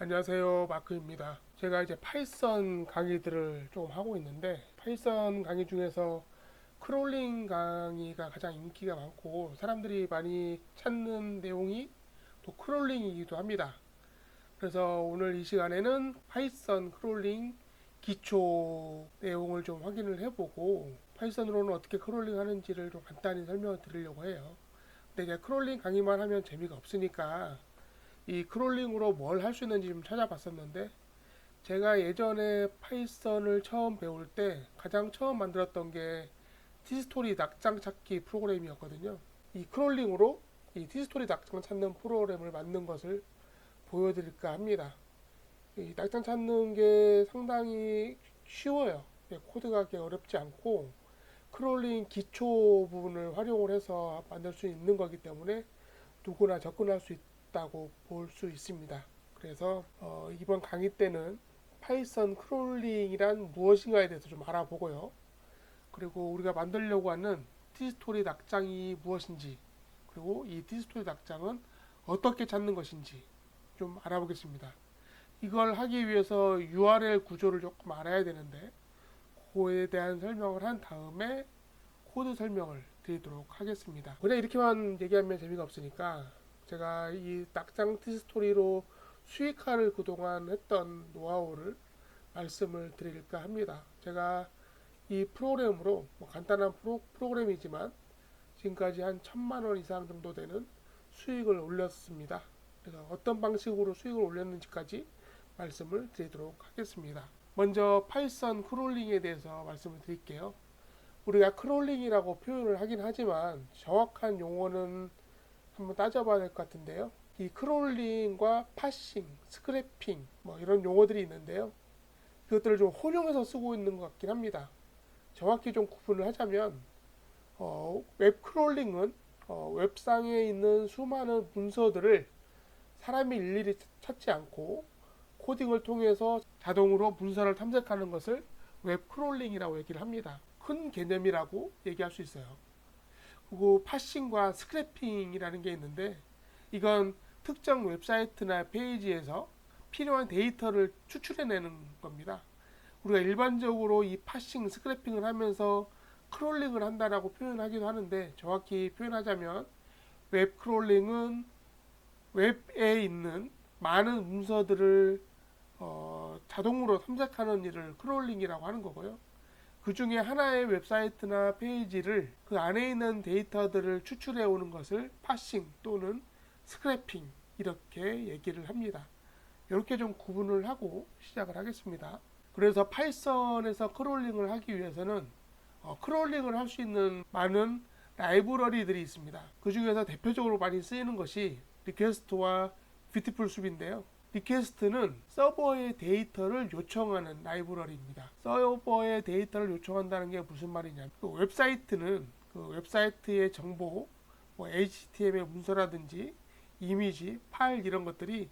안녕하세요, 마크입니다. 제가 이제 파이썬 강의들을 조금 하고 있는데, 파이썬 강의 중에서 크롤링 강의가 가장 인기가 많고 사람들이 많이 찾는 내용이 또 크롤링이기도 합니다. 그래서 오늘 이 시간에는 파이썬 크롤링 기초 내용을 좀 확인을 해보고, 파이썬으로는 어떻게 크롤링 하는지를 좀 간단히 설명을 드리려고 해요. 근데 이제 크롤링 강의만 하면 재미가 없으니까 이 크롤링으로 뭘 할 수 있는지 좀 찾아봤었는데, 제가 예전에 파이썬을 처음 배울 때 가장 처음 만들었던 게 티스토리 낙장 찾기 프로그램이었거든요. 이 크롤링으로 이 티스토리 낙장 찾는 프로그램을 만든 것을 보여드릴까 합니다. 이 낙장 찾는 게 상당히 쉬워요. 코드가 그렇게 어렵지 않고 크롤링 기초 부분을 활용을 해서 만들 수 있는 거기 때문에 누구나 접근할 수 있다고 볼 수 있습니다. 그래서 이번 강의 때는 파이썬 크롤링이란 무엇인가에 대해서 좀 알아보고요. 그리고 우리가 만들려고 하는 티스토리 낙장이 무엇인지, 그리고 이 티스토리 낙장은 어떻게 찾는 것인지 좀 알아보겠습니다. 이걸 하기 위해서 URL 구조를 조금 알아야 되는데, 그거에 대한 설명을 한 다음에 코드 설명을 드리도록 하겠습니다. 그냥 이렇게만 얘기하면 재미가 없으니까 제가 이 낙장 티스토리로 수익화를 그동안 했던 노하우를 말씀을 드릴까 합니다. 제가 이 프로그램으로 간단한 프로그램이지만 지금까지 한 1,000만 원 이상 정도 되는 수익을 올렸습니다. 그래서 어떤 방식으로 수익을 올렸는지까지 말씀을 드리도록 하겠습니다. 먼저 파이썬 크롤링에 대해서 말씀을 드릴게요. 우리가 크롤링이라고 표현을 하긴 하지만 정확한 용어는 한번 따져봐야 될 것 같은데요. 이 크롤링과 파싱, 스크래핑 이런 용어들이 있는데요. 그것들을 좀 혼용해서 쓰고 있는 것 같긴 합니다. 정확히 좀 구분을 하자면 웹 크롤링은 웹상에 있는 수많은 문서들을 사람이 일일이 찾지 않고 코딩을 통해서 자동으로 문서를 탐색하는 것을 웹 크롤링이라고 얘기를 합니다. 큰 개념이라고 얘기할 수 있어요. 그리고 파싱과 스크래핑이라는 게 있는데, 이건 특정 웹사이트나 페이지에서 필요한 데이터를 추출해내는 겁니다. 우리가 일반적으로 이 파싱, 스크래핑을 하면서 크롤링을 한다라고 표현하기도 하는데, 정확히 표현하자면 웹 크롤링은 웹에 있는 많은 문서들을 자동으로 탐색하는 일을 크롤링이라고 하는 거고요. 그 중에 하나의 웹사이트나 페이지를 그 안에 있는 데이터들을 추출해 오는 것을 파싱 또는 스크래핑 이렇게 얘기를 합니다. 이렇게 좀 구분을 하고 시작을 하겠습니다. 그래서 파이썬에서 크롤링을 하기 위해서는 크롤링을 할 수 있는 많은 라이브러리들이 있습니다. 그 중에서 대표적으로 많이 쓰이는 것이 리퀘스트와 뷰티풀 숲인데요. 리퀘스트는 서버의 데이터를 요청하는 라이브러리입니다. 서버의 데이터를 요청한다는 게 무슨 말이냐면, 웹사이트는 그 웹사이트의 정보, HTML 문서라든지 이미지, 파일 이런 것들이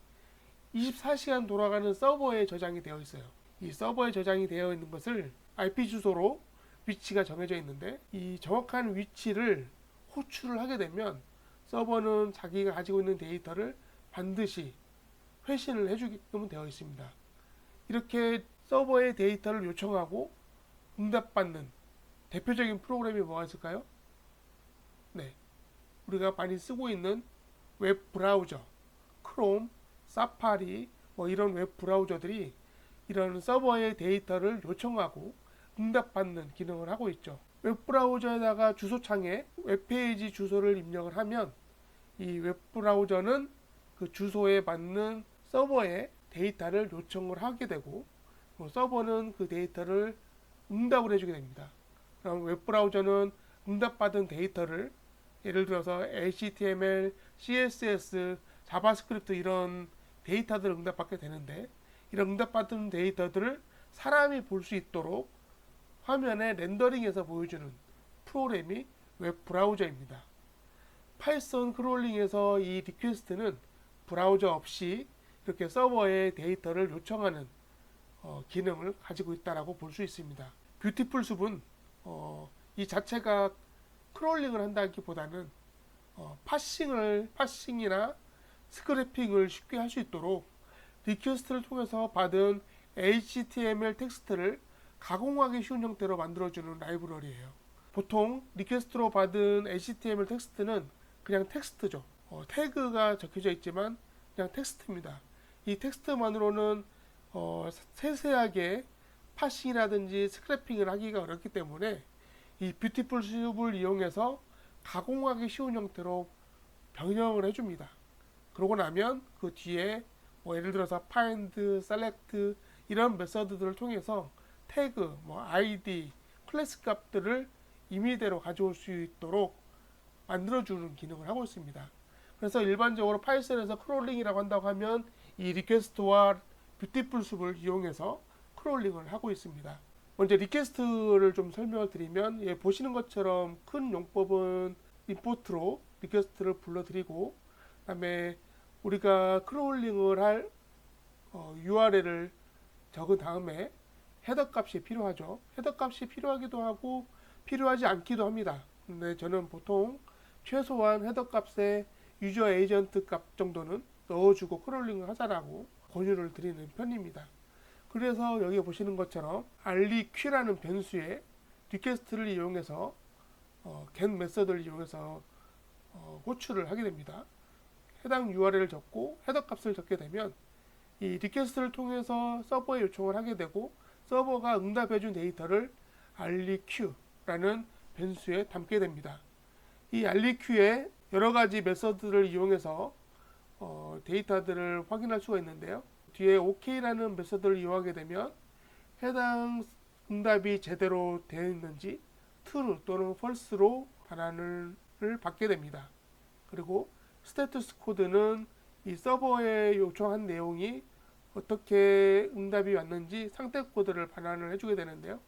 24시간 돌아가는 서버에 저장이 되어 있어요. 이 서버에 저장이 되어 있는 것을 IP 주소로 위치가 정해져 있는데, 이 정확한 위치를 호출을 하게 되면 서버는 자기가 가지고 있는 데이터를 반드시 회신을 해주게끔 되어 있습니다. 이렇게 서버의 데이터를 요청하고 응답받는 대표적인 프로그램이 뭐가 있을까요? 네, 우리가 많이 쓰고 있는 웹 브라우저, 크롬, 사파리 이런 웹 브라우저들이 이런 서버의 데이터를 요청하고 응답받는 기능을 하고 있죠. 웹 브라우저에다가 주소창에 웹페이지 주소를 입력을 하면 이 웹 브라우저는 그 주소에 맞는 서버에 데이터를 요청을 하게 되고, 서버는 그 데이터를 응답을 해주게 됩니다. 그럼 웹브라우저는 응답받은 데이터를 예를 들어서 HTML, CSS, 자바스크립트 이런 데이터들을 응답받게 되는데, 이런 응답받은 데이터들을 사람이 볼 수 있도록 화면에 렌더링해서 보여주는 프로그램이 웹브라우저입니다. 파이썬 크롤링에서 이 리퀘스트는 브라우저 없이 이렇게 서버에 데이터를 요청하는 기능을 가지고 있다라고 볼 수 있습니다. 뷰티풀 숲은 이 자체가 크롤링을 한다기보다는 파싱이나 스크래핑을 쉽게 할 수 있도록 리퀘스트를 통해서 받은 HTML 텍스트를 가공하기 쉬운 형태로 만들어주는 라이브러리예요. 보통 리퀘스트로 받은 HTML 텍스트는 그냥 텍스트죠. 태그가 적혀져 있지만 그냥 텍스트입니다. 이 텍스트만으로는 세세하게 파싱이라든지 스크래핑을 하기가 어렵기 때문에 이 뷰티풀 숲을 이용해서 가공하기 쉬운 형태로 변형을 해줍니다. 그러고 나면 그 뒤에 예를 들어서 find, select 이런 메서드들을 통해서 태그, id, 클래스 값들을 임의대로 가져올 수 있도록 만들어주는 기능을 하고 있습니다. 그래서 일반적으로 파이썬에서 크롤링이라고 한다고 하면 이 리퀘스트와 뷰티풀 숲을 이용해서 크롤링을 하고 있습니다. 먼저 리퀘스트를 좀 설명을 드리면 보시는 것처럼 큰 용법은 임포트로 리퀘스트를 불러드리고 그다음에 우리가 크롤링을 할 URL을 적은 다음에 헤더 값이 필요하죠. 헤더 값이 필요하기도 하고 필요하지 않기도 합니다. 근데 저는 보통 최소한 헤더 값에 유저 에이전트 값 정도는 넣어주고 크롤링을 하자라고 권유를 드리는 편입니다. 그래서 여기 보시는 것처럼 REQ라는 변수에 리퀘스트를 이용해서 get 메서드를 이용해서 호출을 하게 됩니다. 해당 URL을 적고 헤더 값을 적게 되면 이 리퀘스트를 통해서 서버에 요청을 하게 되고 서버가 응답해준 데이터를 REQ라는 변수에 담게 됩니다. 이 REQ에 여러 가지 메서드를 이용해서 데이터들을 확인할 수가 있는데요. 뒤에 OK라는 메서드를 이용하게 되면 해당 응답이 제대로 되어 있는지 true 또는 false로 반환을 받게 됩니다. 그리고 스테투스 코드는 이 서버에 요청한 내용이 어떻게 응답이 왔는지 상태 코드를 반환을 해주게 되는데요.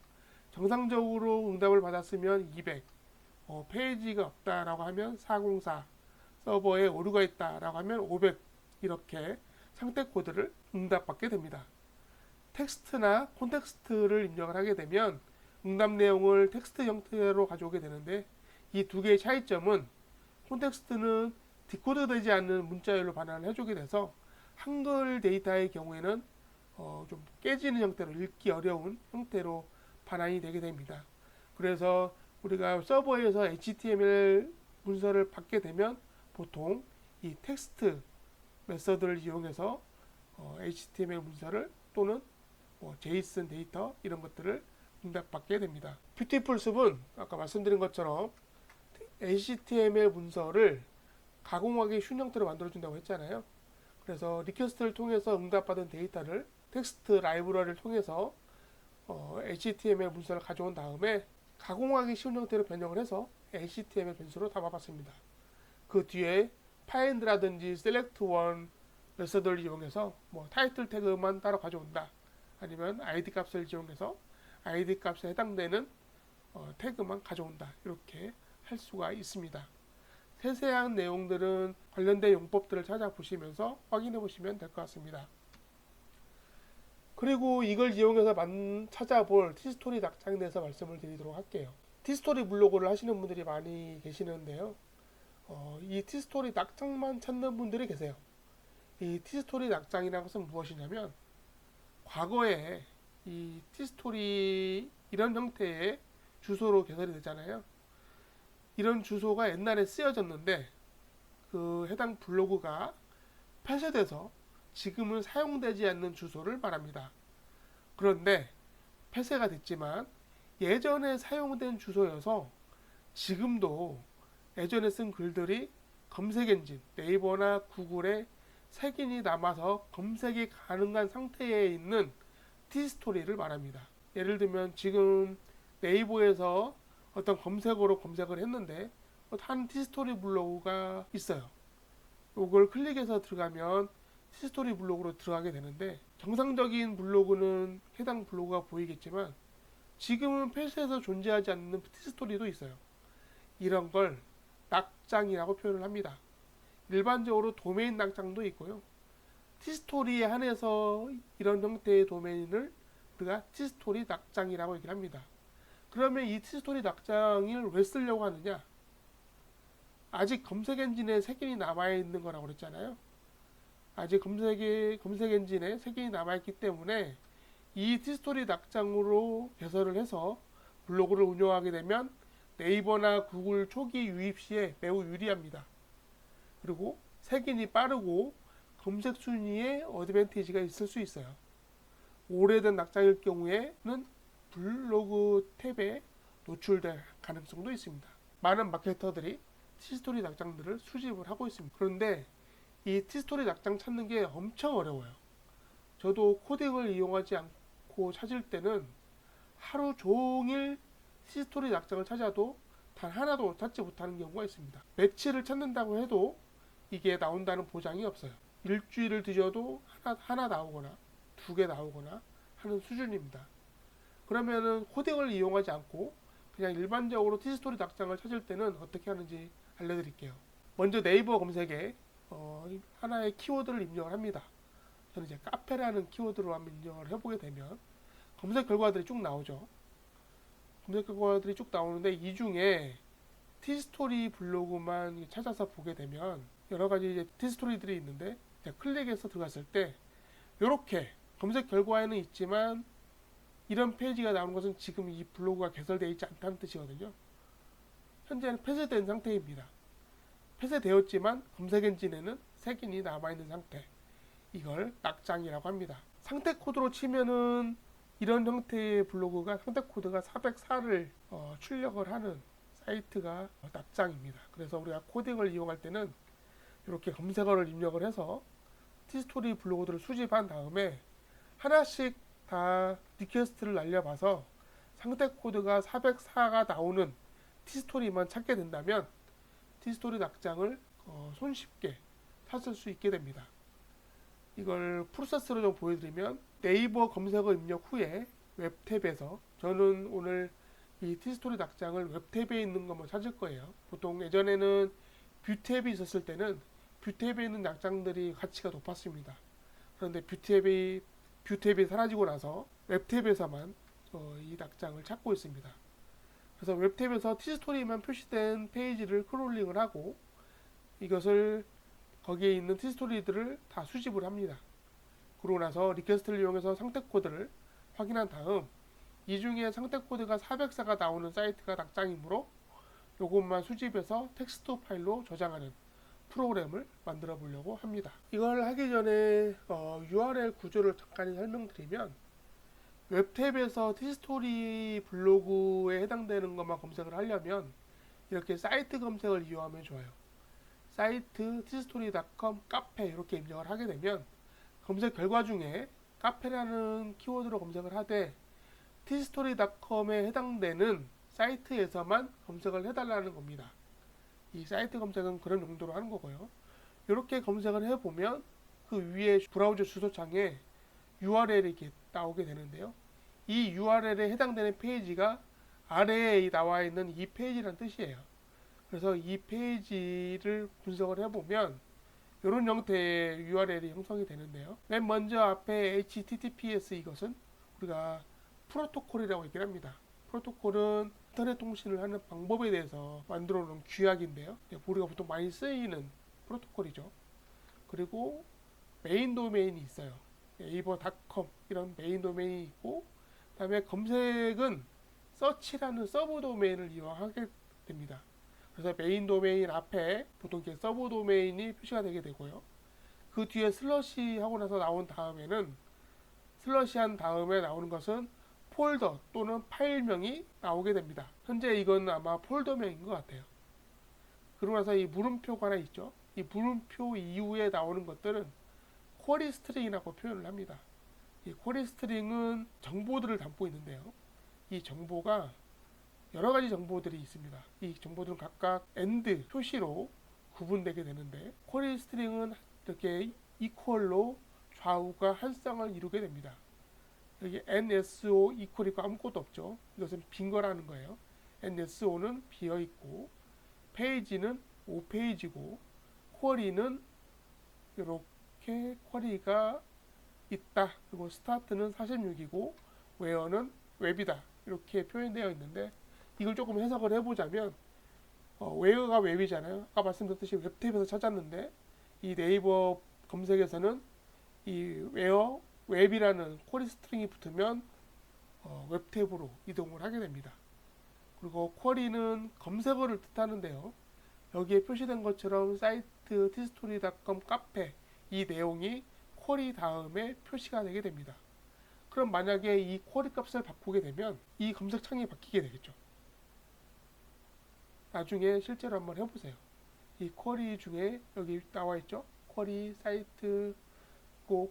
정상적으로 응답을 받았으면 200, 페이지가 없다라고 하면 404, 서버에 오류가 있다라고 하면 500 이렇게 상태 코드를 응답받게 됩니다. 텍스트나 콘텍스트를 입력을 하게 되면 응답 내용을 텍스트 형태로 가져오게 되는데 이 두 개의 차이점은 콘텍스트는 디코드되지 않는 문자열로 반환을 해주게 돼서 한글 데이터의 경우에는 좀 깨지는 형태로 읽기 어려운 형태로 반환이 되게 됩니다. 그래서 우리가 서버에서 HTML 문서를 받게 되면 보통 이 텍스트 메서드를 이용해서 HTML 문서를 또는 JSON 데이터 이런 것들을 응답받게 됩니다. 뷰티풀 숲은 아까 말씀드린 것처럼 HTML 문서를 가공하기 쉬운 형태로 만들어준다고 했잖아요. 그래서 리퀘스트를 통해서 응답받은 데이터를 텍스트 라이브러리를 통해서 HTML 문서를 가져온 다음에 가공하기 쉬운 형태로 변형을 해서 HTML 변수로 담아봤습니다. 그 뒤에 find라든지 select1 메서드를 이용해서 타이틀 태그만 따로 가져온다. 아니면 id 값을 이용해서 id 값에 해당되는 태그만 가져온다. 이렇게 할 수가 있습니다. 세세한 내용들은 관련된 용법들을 찾아보시면서 확인해 보시면 될 것 같습니다. 그리고 이걸 이용해서 찾아볼 티스토리 낙장에 대해서 말씀을 드리도록 할게요. 티스토리 블로그를 하시는 분들이 많이 계시는데요. 이 티스토리 낙장만 찾는 분들이 계세요. 이 티스토리 낙장이라는 것은 무엇이냐면 과거에 이 티스토리 이런 형태의 주소로 개설이 되잖아요. 이런 주소가 옛날에 쓰여졌는데 그 해당 블로그가 폐쇄돼서 지금은 사용되지 않는 주소를 말합니다. 그런데 폐쇄가 됐지만 예전에 사용된 주소여서 지금도 예전에 쓴 글들이 검색 엔진, 네이버나 구글에 색인이 남아서 검색이 가능한 상태에 있는 티스토리를 말합니다. 예를 들면 지금 네이버에서 어떤 검색어로 검색을 했는데 한 티스토리 블로그가 있어요. 이걸 클릭해서 들어가면 티스토리 블로그로 들어가게 되는데 정상적인 블로그는 해당 블로그가 보이겠지만 지금은 폐쇄해서 존재하지 않는 티스토리도 있어요. 이런 걸 낙장이라고 표현을 합니다. 일반적으로 도메인 낙장도 있고요. 티스토리에 한해서 이런 형태의 도메인을 우리가 티스토리 낙장이라고 얘기를 합니다. 그러면 이 티스토리 낙장을 왜 쓰려고 하느냐? 아직 검색 엔진에 색인이 남아있는 거라고 그랬잖아요. 아직 검색 엔진에 색이 남아있기 때문에 이 티스토리 낙장으로 개설을 해서 블로그를 운영하게 되면 네이버나 구글 초기 유입 시에 매우 유리합니다. 그리고 색인이 빠르고 검색 순위에 어드밴티지가 있을 수 있어요. 오래된 낙장일 경우에는 블로그 탭에 노출될 가능성도 있습니다. 많은 마케터들이 티스토리 낙장들을 수집을 하고 있습니다. 그런데 이 티스토리 낙장 찾는 게 엄청 어려워요. 저도 코딩을 이용하지 않고 찾을 때는 하루 종일 티스토리 낙장을 찾아도 단 하나도 찾지 못하는 경우가 있습니다. 매치를 찾는다고 해도 이게 나온다는 보장이 없어요. 일주일을 뒤져도 하나 나오거나 두 개 나오거나 하는 수준입니다. 그러면은 코딩을 이용하지 않고 그냥 일반적으로 티스토리 낙장을 찾을 때는 어떻게 하는지 알려드릴게요. 먼저 네이버 검색에 하나의 키워드를 입력을 합니다. 저는 이제 카페라는 키워드로 한번 입력을 해보게 되면 검색 결과들이 쭉 나오죠. 검색 결과들이 쭉 나오는데 이 중에 티스토리 블로그만 찾아서 보게 되면 여러 가지 이제 티스토리들이 있는데 클릭해서 들어갔을 때 이렇게 검색 결과에는 있지만 이런 페이지가 나오는 것은 지금 이 블로그가 개설되어 있지 않다는 뜻이거든요. 현재는 폐쇄된 상태입니다. 폐쇄되었지만 검색 엔진에는 색인이 남아있는 상태. 이걸 낙장이라고 합니다. 상태 코드로 치면은 이런 형태의 블로그가 상태 코드가 404를 출력을 하는 사이트가 낙장입니다. 그래서 우리가 코딩을 이용할 때는 이렇게 검색어를 입력을 해서 티스토리 블로그들을 수집한 다음에 하나씩 다 리퀘스트를 날려봐서 상태 코드가 404가 나오는 티스토리만 찾게 된다면 티스토리 낙장을 손쉽게 찾을 수 있게 됩니다. 이걸 프로세스로 좀 보여드리면 네이버 검색어 입력 후에 웹탭에서 저는 오늘 이 티스토리 낙장을 웹탭에 있는 것만 찾을 거예요. 보통 예전에는 뷰탭이 있었을 때는 뷰탭에 있는 낙장들이 가치가 높았습니다. 그런데 뷰탭이 사라지고 나서 웹탭에서만 이 낙장을 찾고 있습니다. 그래서 웹탭에서 티스토리만 표시된 페이지를 크롤링을 하고 이것을 거기에 있는 티스토리들을 다 수집을 합니다. 그러고 나서 리퀘스트를 이용해서 상태 코드를 확인한 다음 이 중에 상태 코드가 404가 나오는 사이트가 낙장이므로 이것만 수집해서 텍스트 파일로 저장하는 프로그램을 만들어 보려고 합니다. 이걸 하기 전에 URL 구조를 잠깐 설명드리면 웹탭에서 티스토리 블로그에 해당되는 것만 검색을 하려면 이렇게 사이트 검색을 이용하면 좋아요. 사이트 티스토리.com 카페 이렇게 입력을 하게 되면 검색 결과 중에 카페라는 키워드로 검색을 하되 티스토리.com에 해당되는 사이트에서만 검색을 해달라는 겁니다. 이 사이트 검색은 그런 용도로 하는 거고요. 이렇게 검색을 해보면 그 위에 브라우저 주소창에 URL이 이렇게 나오게 되는데요. 이 URL에 해당되는 페이지가 아래에 나와 있는 이 페이지란 뜻이에요. 그래서 이 페이지를 분석을 해보면 이런 형태의 URL이 형성이 되는데요. 맨 먼저 앞에 HTTPS 이것은 우리가 프로토콜이라고 얘기를 합니다. 프로토콜은 인터넷 통신을 하는 방법에 대해서 만들어 놓은 규약인데요. 우리가 보통 많이 쓰이는 프로토콜이죠. 그리고 메인 도메인이 있어요. 네이버.com 이런 메인 도메인이 있고 그 다음에 검색은 서치라는 서브 도메인을 이용하게 됩니다. 그래서 메인 도메인 앞에 보통 이렇게 서브 도메인이 표시가 되게 되고요. 그 뒤에 슬러시 하고 나서 나온 다음에는 슬러시 한 다음에 나오는 것은 폴더 또는 파일명이 나오게 됩니다. 현재 이건 아마 폴더명인 것 같아요. 그러고 나서 이 물음표가 하나 있죠. 이 물음표 이후에 나오는 것들은 쿼리 스트링이라고 표현을 합니다. 이 쿼리 스트링은 정보들을 담고 있는데요. 이 정보가 여러 가지 정보들이 있습니다. 이 정보들은 각각 AND 표시로 구분되게 되는데 쿼리 스트링은 이렇게 이퀄로 좌우가 한 쌍을 이루게 됩니다. 여기 NSO 이퀄이고 아무것도 없죠. 이것은 빈 거라는 거예요. NSO는 비어 있고 페이지는 5페이지고 쿼리는 이렇게 쿼리가 있다. 그리고 스타트는 46이고 웨어는 웹이다. 이렇게 표현되어 있는데 이걸 조금 해석을 해보자면 웨어가 웹이잖아요. 아까 말씀드렸듯이 웹탭에서 찾았는데 이 네이버 검색에서는 이 웹이라는 쿼리 스트링이 붙으면 웹 탭으로 이동을 하게 됩니다. 그리고 쿼리는 검색어를 뜻하는데요. 여기에 표시된 것처럼 사이트 tstory.com 카페 이 내용이 쿼리 다음에 표시가 되게 됩니다. 그럼 만약에 이 쿼리 값을 바꾸게 되면 이 검색창이 바뀌게 되겠죠. 나중에 실제로 한번 해보세요. 이 쿼리 중에 여기 나와 있죠. 쿼리 사이트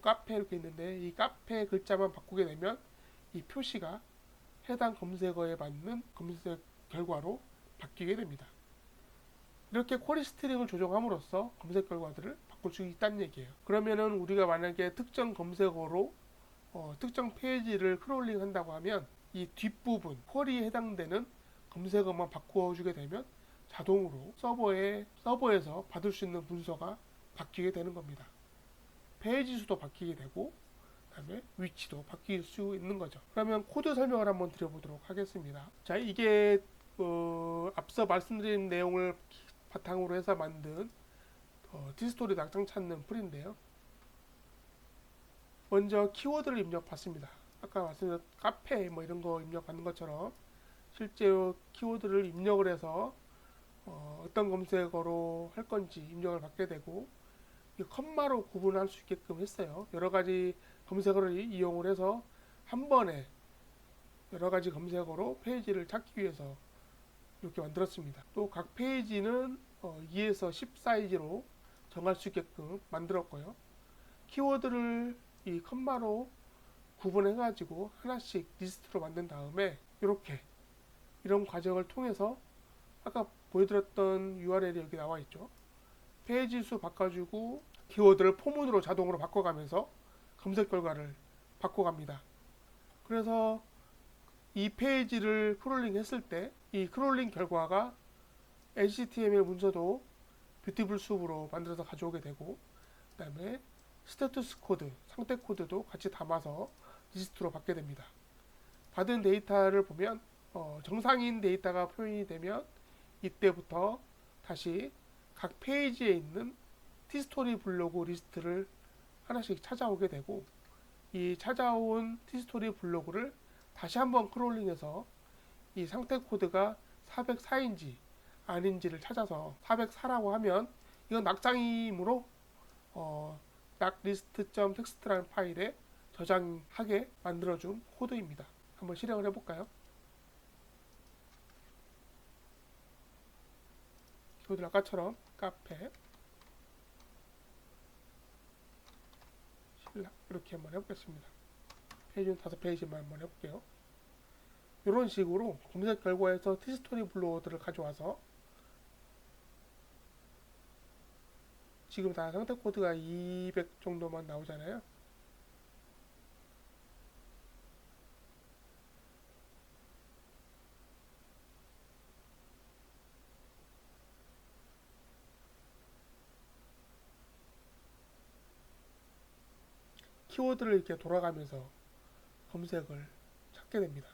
카페 이렇게 있는데 이 카페 글자만 바꾸게 되면 이 표시가 해당 검색어에 맞는 검색 결과로 바뀌게 됩니다. 이렇게 쿼리 스트링을 조정함으로써 검색 결과들을 바꿀 수 있다는 얘기예요. 그러면은 우리가 만약에 특정 검색어로 특정 페이지를 크롤링 한다고 하면 이 뒷부분 쿼리에 해당되는 검색어만 바꾸어주게 되면 자동으로 서버에서 받을 수 있는 문서가 바뀌게 되는 겁니다. 페이지 수도 바뀌게 되고 그다음에 위치도 바뀔 수 있는 거죠. 그러면 코드 설명을 한번 드려보도록 하겠습니다. 자, 이게 앞서 말씀드린 내용을 바탕으로 해서 만든 tstory 낙장 찾는 풀인데요. 먼저 키워드를 입력받습니다. 아까 말씀드린 카페 뭐 이런 거 입력받는 것처럼 실제로 키워드를 입력을 해서 어떤 검색어로 할 건지 입력을 받게 되고 컴마로 구분할 수 있게끔 했어요. 여러 가지 검색어를 이용을 해서 한 번에 여러 가지 검색어로 페이지를 찾기 위해서 이렇게 만들었습니다. 또 각 페이지는 2에서 10 사이즈로 정할 수 있게끔 만들었고요. 키워드를 이 컴마로 구분해 가지고 하나씩 리스트로 만든 다음에 이런 과정을 통해서 아까 보여드렸던 URL이 여기 나와 있죠. 페이지 수 바꿔주고 키워드를 포문으로 자동으로 바꿔가면서 검색 결과를 바꿔갑니다. 그래서 이 페이지를 크롤링 했을 때 이 크롤링 결과가 HTML 문서도 뷰티풀 숲으로 만들어서 가져오게 되고 그 다음에 스테투스 코드, 상태 코드도 같이 담아서 리스트로 받게 됩니다. 받은 데이터를 보면 정상인 데이터가 표현이 되면 이때부터 다시 각 페이지에 있는 tstory 블로그 리스트를 하나씩 찾아오게 되고 이 찾아온 tstory 블로그를 다시 한번 크롤링해서 이 상태 코드가 404인지 아닌지를 찾아서 404라고 하면 이건 낙장이므로 낙리스트.txt라는 파일에 저장하게 만들어준 코드입니다. 한번 실행을 해볼까요? 키워드 아까처럼 카페 신락 이렇게 한번 해보겠습니다. 페이지는 5페이지만 한번 해볼게요. 이런 식으로 검색 결과에서 tstory 블로그들을 가져와서 지금 다 상태 코드가 200 정도만 나오잖아요. 키워드를 이렇게 돌아가면서 검색을 찾게 됩니다.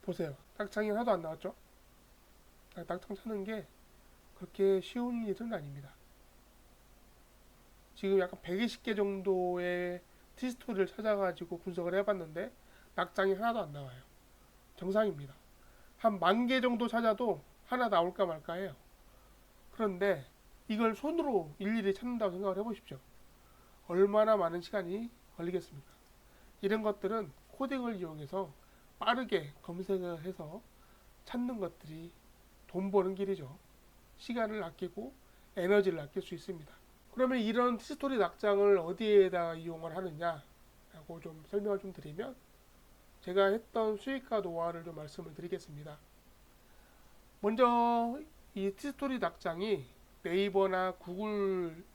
보세요. 낙장이 하나도 안 나왔죠? 낙장 찾는 게 그렇게 쉬운 일은 아닙니다. 지금 약간 120개 정도의 t스토리를 찾아가지고 분석을 해봤는데 낙장이 하나도 안 나와요. 정상입니다. 한 10,000개 정도 찾아도 하나 나올까 말까 해요. 그런데 이걸 손으로 일일이 찾는다고 생각을 해보십시오. 얼마나 많은 시간이 걸리겠습니까? 이런 것들은 코딩을 이용해서 빠르게 검색을 해서 찾는 것들이 돈 버는 길이죠. 시간을 아끼고 에너지를 아낄 수 있습니다. 그러면 이런 t스토리 낙장을 어디에다 이용을 하느냐 라고 좀 설명을 좀 드리면 제가 했던 수익화 노하우를 좀 말씀을 드리겠습니다. 먼저 이 t스토리 낙장이 네이버나 구글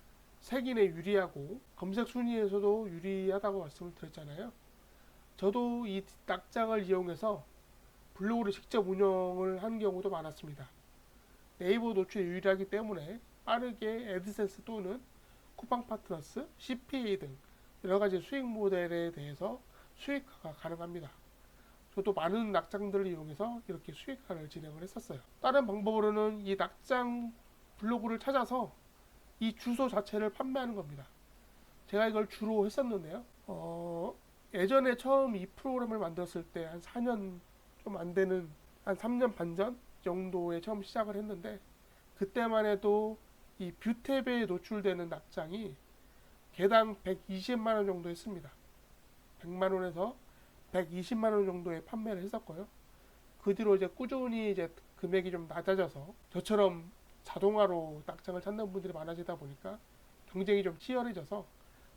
색인에 유리하고 검색 순위에서도 유리하다고 말씀을 드렸잖아요. 저도 이 낙장을 이용해서 블로그를 직접 운영을 하는 경우도 많았습니다. 네이버 노출이 유리하기 때문에 빠르게 애드센스 또는 쿠팡 파트너스, CPA 등 여러 가지 수익 모델에 대해서 수익화가 가능합니다. 저도 많은 낙장들을 이용해서 이렇게 수익화를 진행을 했었어요. 다른 방법으로는 이 낙장 블로그를 찾아서 이 주소 자체를 판매하는 겁니다. 제가 이걸 주로 했었는데요. 예전에 처음 이 프로그램을 만들었을 때 한 4년 좀 안 되는 한 3년 반 전 정도에 처음 시작을 했는데, 그때만 해도 이 뷰탭에 노출되는 낙장이 개당 120만 원 정도 했습니다. 100만 원에서 120만 원 정도에 판매를 했었고요. 그 뒤로 이제 꾸준히 이제 금액이 좀 낮아져서 저처럼 자동화로 낙장을 찾는 분들이 많아지다 보니까 경쟁이 좀 치열해져서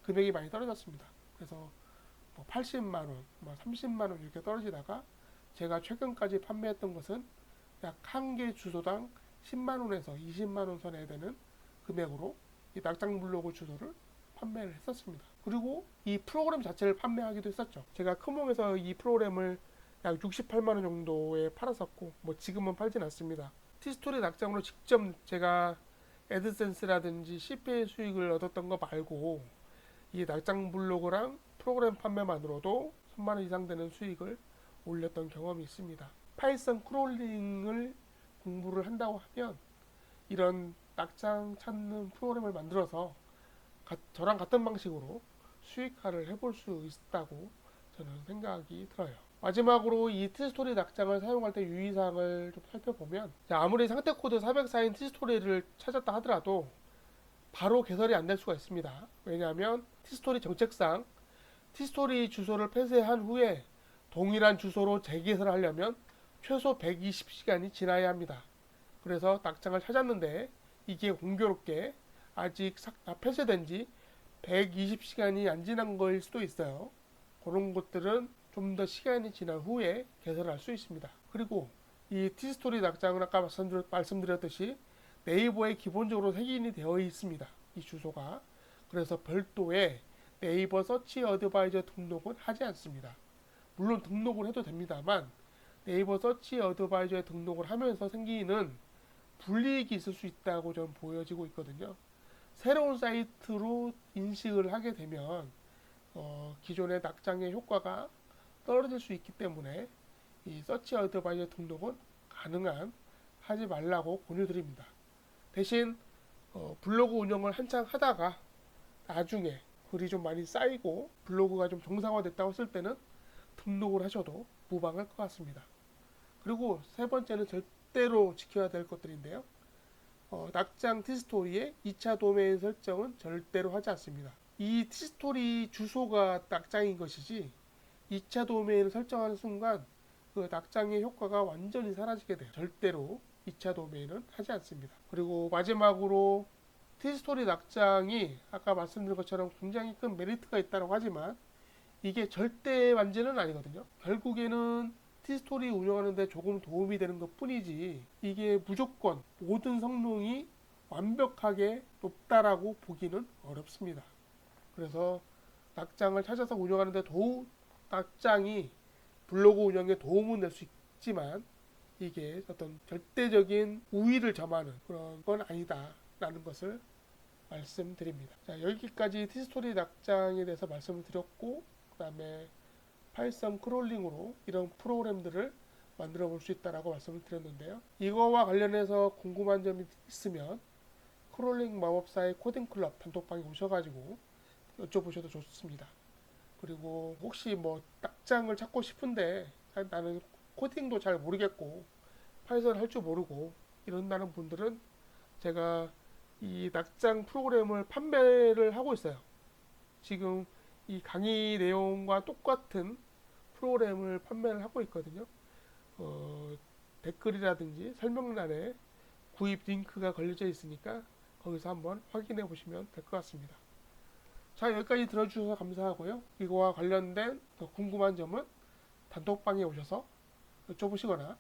금액이 많이 떨어졌습니다. 그래서 뭐 80만 원, 뭐 30만 원 이렇게 떨어지다가 제가 최근까지 판매했던 것은 약 한 개 주소당 10만 원에서 20만 원 선에 되는 금액으로 이 낙장 블로그 주소를 판매를 했었습니다. 그리고 이 프로그램 자체를 판매하기도 했었죠. 제가 크몽에서 이 프로그램을 약 68만 원 정도에 팔았었고, 뭐 지금은 팔진 않습니다. 티스토리 낙장으로 직접 제가 애드센스라든지 CPA 수익을 얻었던 거 말고 이 낙장 블로그랑 프로그램 판매만으로도 3만 원 이상 되는 수익을 올렸던 경험이 있습니다. 파이썬 크롤링을 공부를 한다고 하면 이런 낙장 찾는 프로그램을 만들어서 저랑 같은 방식으로 수익화를 해볼 수 있다고 저는 생각이 들어요. 마지막으로 이 티스토리 낙장을 사용할 때 유의사항을 좀 살펴보면, 아무리 상태 코드 404인 티스토리를 찾았다 하더라도 바로 개설이 안 될 수가 있습니다. 왜냐하면 티스토리 정책상 티스토리 주소를 폐쇄한 후에 동일한 주소로 재개설하려면 최소 120시간이 지나야 합니다. 그래서 낙장을 찾았는데 이게 공교롭게 아직 폐쇄된 지 120시간이 안 지난 거일 수도 있어요. 그런 것들은 좀 더 시간이 지난 후에 개설할 수 있습니다. 그리고 이 티스토리 낙장은 아까 말씀드렸듯이 네이버에 기본적으로 색인이 되어 있습니다. 이 주소가. 그래서 별도의 네이버 서치 어드바이저 등록은 하지 않습니다. 물론 등록을 해도 됩니다만 네이버 서치 어드바이저에 등록을 하면서 생기는 불이익이 있을 수 있다고 좀 보여지고 있거든요. 새로운 사이트로 인식을 하게 되면 기존의 낙장의 효과가 떨어질 수 있기 때문에 이 서치 어드바이저 등록은 하지 말라고 권유드립니다. 대신 블로그 운영을 한창 하다가 나중에 글이 좀 많이 쌓이고 블로그가 좀 정상화됐다고 했을 때는 등록을 하셔도 무방할 것 같습니다. 그리고 세 번째는 절대로 지켜야 될 것들인데요. 낙장 티스토리의 2차 도메인 설정은 절대로 하지 않습니다. 이 티스토리 주소가 낙장인 것이지 2차 도메인을 설정하는 순간 그 낙장의 효과가 완전히 사라지게 돼요. 절대로 2차 도메인은 하지 않습니다. 그리고 마지막으로 티스토리 낙장이 아까 말씀드린 것처럼 굉장히 큰 메리트가 있다고 하지만 이게 절대 완전은 아니거든요. 결국에는 티스토리 운영하는데 조금 도움이 되는 것 뿐이지 이게 무조건 모든 성능이 완벽하게 높다라고 보기는 어렵습니다. 그래서 낙장을 찾아서 운영하는데 낙장이 블로그 운영에 도움은 될 수 있지만 이게 어떤 절대적인 우위를 점하는 그런 건 아니다라는 것을 말씀드립니다. 자, 여기까지 티스토리 낙장에 대해서 말씀을 드렸고, 그 다음에 파이썬 크롤링으로 이런 프로그램들을 만들어 볼 수 있다라고 말씀을 드렸는데요. 이거와 관련해서 궁금한 점이 있으면 크롤링 마법사의 코딩 클럽 단톡방에 오셔가지고 여쭤보셔도 좋습니다. 그리고 혹시 뭐 낙장을 찾고 싶은데 나는 코딩도 잘 모르겠고 파이썬 할 줄 모르고 이런다는 분들은 제가 이 낙장 프로그램을 판매를 하고 있어요. 지금 이 강의 내용과 똑같은 프로그램을 판매를 하고 있거든요. 댓글이라든지 설명란에 구입 링크가 걸려져 있으니까 거기서 한번 확인해 보시면 될 것 같습니다. 자, 여기까지 들어주셔서 감사하고요. 이거와 관련된 더 궁금한 점은 단톡방에 오셔서 여쭤보시거나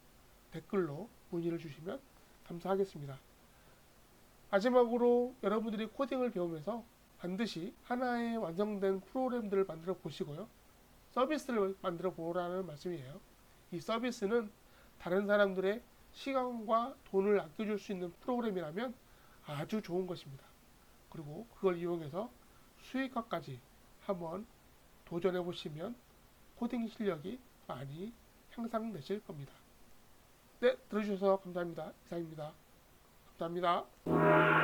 댓글로 문의를 주시면 감사하겠습니다. 마지막으로 여러분들이 코딩을 배우면서 반드시 하나의 완성된 프로그램들을 만들어 보시고요. 서비스를 만들어 보라는 말씀이에요. 이 서비스는 다른 사람들의 시간과 돈을 아껴줄 수 있는 프로그램이라면 아주 좋은 것입니다. 그리고 그걸 이용해서 수익화까지 한번 도전해 보시면 코딩 실력이 많이 향상되실 겁니다. 네, 들어주셔서 감사합니다. 이상입니다. 감사합니다.